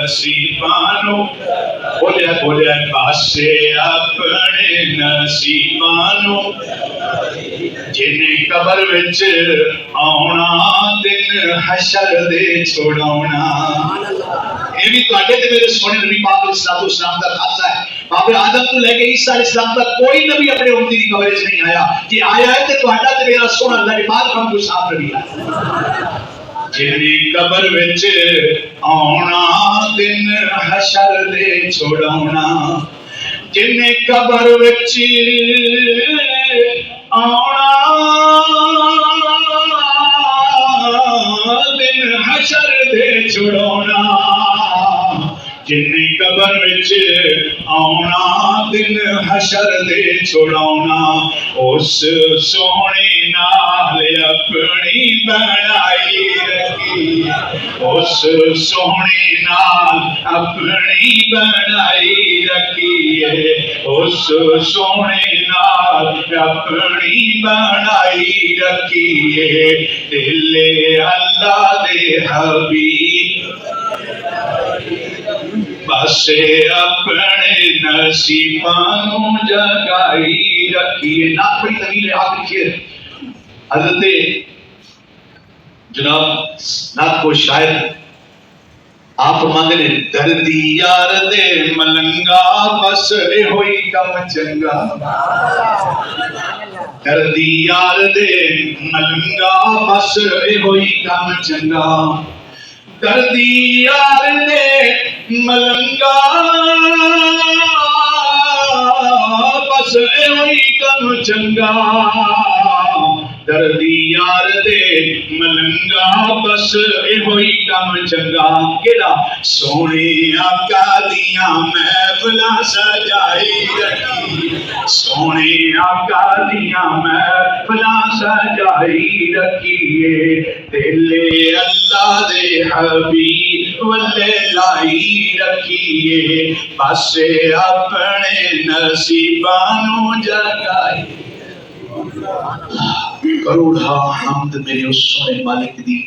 नसीबानू बोलिया बोलिया पासे अपने नसीबानू जिन्हें कबर विच आउना दिन हशर दे छुड़ाउना। ये भी तुहाडे ते मेरे सोने नबी पाक अलैहिस्सलाम दा खासा है। बाबे आदम तो लेके ईसा अलैहिस्सलाम तक कोई नबी अपने उम्मती दी कबर च नहीं आया कि आया है ते तुहाडा ते मेरा सोना अल्लाह के बाद हम को साफ नबी है। जिन्हें कबर विच आउना दिन हशर दे छुड़ाउना जिन्हें कबर विच आउना दिन हशर दे छुड़ाउना जिन्हें कबर विच आउना दिन हशर दे छुड़ाउना उस सोने नाल अपनी बनाई रखी उस सोने नाल अपनी बनाई रखिए उस सोने नाल अपनी बनाई रखिए दिले अल्लाह दे हबीब बसे अपने नसीबानू जगाई रखिए। ना पड़ी तवील आखिरी शेर हजरत जनाब नाथ को शायर आप मांगे ने दर्दी यार दे मलंगा बस ए होई कम चंगा दर्दी यार दे मलंगा बस ए होई कम चंगा दर्दी यार दे मलंगा बस ए होई कम चंगा दर्दी यार दे मलंगा बस ए होई कम चंगा केड़ा सोने आका दियां महफिलां सजाई रखी सोने आका दियां महफिलां सजाई रखिए दिले अल्लाह दे हबीब वल्ले लाई रखिए पासे अपने नसीबानू जगाई। करोड़ा हमद मेरे उस सोने मालिक दी।